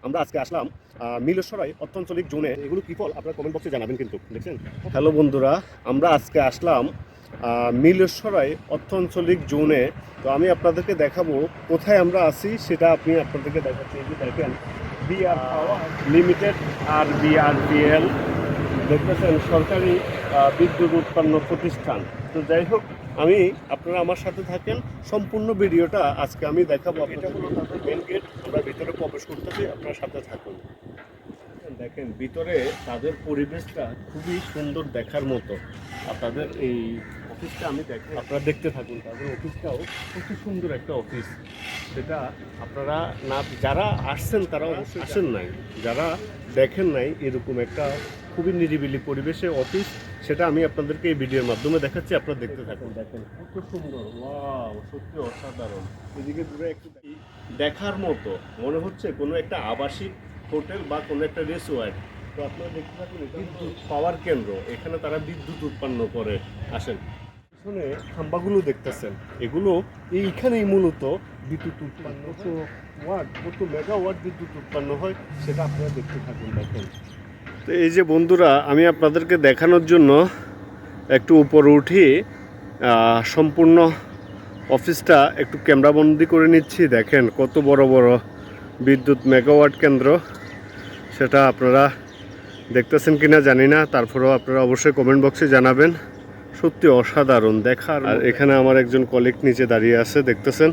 আমরা আজকে আসলাম মিলেশ্বরাই অর্থআঞ্চলিক জোনে। এগুলো কি ফল আপনারা কমেন্ট বক্সে জানাবেন কিন্তু দেখছেন। হ্যালো বন্ধুরা, আমরা আজকে আসলাম মিলেশ্বরাই অর্থআঞ্চলিক জোনে। তো আমি আপনাদেরকে দেখাবো কোথায় আমরা আছি, সেটা আপনি আপনাদেরকে দেখাচ্ছি। এই যে দেখেন বিআর পাওয়ার লিমিটেড আর বিআরপিএল দেখতেছেন, সরকারি বিদ্যুৎ উৎপন্ন প্রতিষ্ঠান। তো যাই হোক, আপনারা আমার সাথে থাকেন, সম্পূর্ণ ভিডিওটা আজকে আমি দেখাবো। এটা হলো তাদের মেন গেট, আমরা ভিতরে প্রবেশ করতেছি, আপনার সাথে থাকুন। দেখেন ভিতরে তাদের পরিবেশটা খুবই সুন্দর দেখার মতো। আপনাদের এই অফিসটা আপনারা দেখতে থাকুন। তাদের অফিসটাও খুবই সুন্দর একটা অফিস। সেটা আপনারা না যারা আসছেন তারা অবশ্যই আসেন নাই, যারা দেখেন নাই এরকম একটা খুবই নিরিবিলি পরিবেশে অফিস, সেটা আমি আপনাদেরকে এই ভিডিওর মাধ্যমে দেখাচ্ছি। আপনারা দেখতে থাকুন। দেখেন কত সুন্দর, ওয়াও, সত্যি অসাধারণ। এদিকে দূরে একটু দেখার মতো মনে হচ্ছে কোনো একটা আবাসিক হোটেল বা কোনো একটা রিসোর্ট। তো আপনারা দেখতে থাকুন, বিদ্যুৎ পাওয়ার কেন্দ্র, এখানে তারা বিদ্যুৎ উৎপন্ন করে। আসেন, পিছনে খাম্বাগুলো দেখতেছেন, এগুলো এইখানেই মূলত বিদ্যুৎ উৎপন্ন কত মেগাওয়াট বিদ্যুৎ উৎপন্ন হয় সেটা আপনারা দেখতে থাকুন। দেখেন, তো এই যে বন্ধুরা, আমি আপনাদেরকে দেখানোর জন্য একটু উপরে উঠি, সম্পূর্ণ অফিসটা একটু ক্যামেরাবন্দি করে নিচ্ছি। দেখেন কত বড় বড় বিদ্যুৎ মেগাওয়াট কেন্দ্র, সেটা আপনারা দেখতেছেন কিনা জানি না, তারপরেও আপনারা অবশ্যই কমেন্ট বক্সে জানাবেন। সত্যি অসাধারণ দেখার। আর এখানে আমার একজন কলিগ নিচে দাঁড়িয়ে আছে, দেখতেছেন।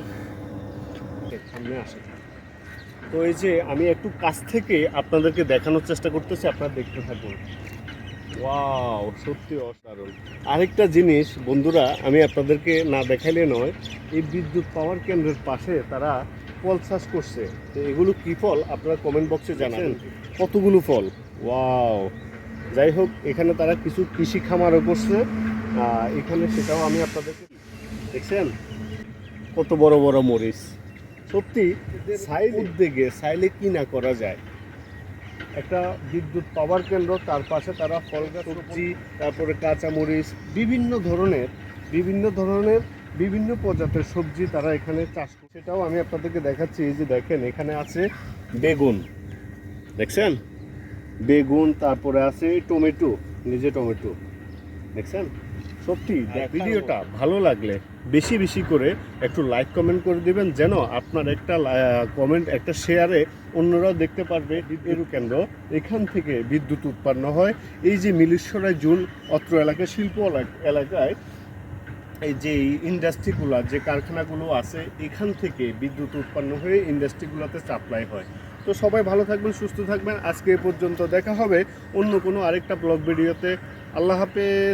সামনে আসে। তো এই যে আমি একটু কাছ থেকে আপনাদেরকে দেখানোর চেষ্টা করতেছি, আপনারা দেখতে থাকুন। ওয়াও, সত্যি অসাধারণ। আরেকটা জিনিস বন্ধুরা, আমি আপনাদেরকে না দেখাইলে নয়, এই বিদ্যুৎ পাওয়ার কেন্দ্রের পাশে তারা ফল চাষ করছে। তো এগুলো কি ফল আপনারা কমেন্ট বক্সে জানাবেন। কতগুলো ফল, ওয়াও। যাই হোক, এখানে তারা কিছু কৃষি খামারও করছে এখানে, সেটাও আমি আপনাদেরকে দেখছেন। কত বড় বড় মরিচ, সত্যি উদ্যোগে চাইলে কি না করা যায়। একটা বিদ্যুৎ পাওয়ার কেন্দ্র, তার পাশে তারা ফল গাছ, সবজি, তারপরে কাঁচামরিচ, বিভিন্ন ধরনের বিভিন্ন প্রজাতির সবজি তারা এখানে চাষ করে, সেটাও আমি আপনাদেরকে দেখাচ্ছি। এই যে দেখেন, এখানে আছে বেগুন, দেখছেন বেগুন, তারপরে আছে টমেটো, নিজে টমেটো, দেখছেন। সত্যি ভিডিওটা ভালো লাগলে বেশি বেশি করে একটু লাইক কমেন্ট করে দিবেন, যেন আপনার একটা কমেন্ট, একটা শেয়ারে অন্যরাও দেখতে পারবে। বিদ্যুৎ কেন্দ্র, এখান থেকে বিদ্যুৎ উৎপন্ন হয়। এই যে মিলেশ্বরাই জোন অত্র এলাকায়, শিল্প এলাকায় এই যে ইন্ডাস্ট্রিগুলো, যে কারখানাগুলো আছে, এখান থেকে বিদ্যুৎ উৎপন্ন হয়ে ইন্ডাস্ট্রিগুলোতে সাপ্লাই হয়। তো সবাই ভালো থাকবেন, সুস্থ থাকবেন। আজকে এ পর্যন্ত, দেখা হবে অন্য কোনো আরেকটা ব্লগ ভিডিওতে। আল্লাহ হাফেজ।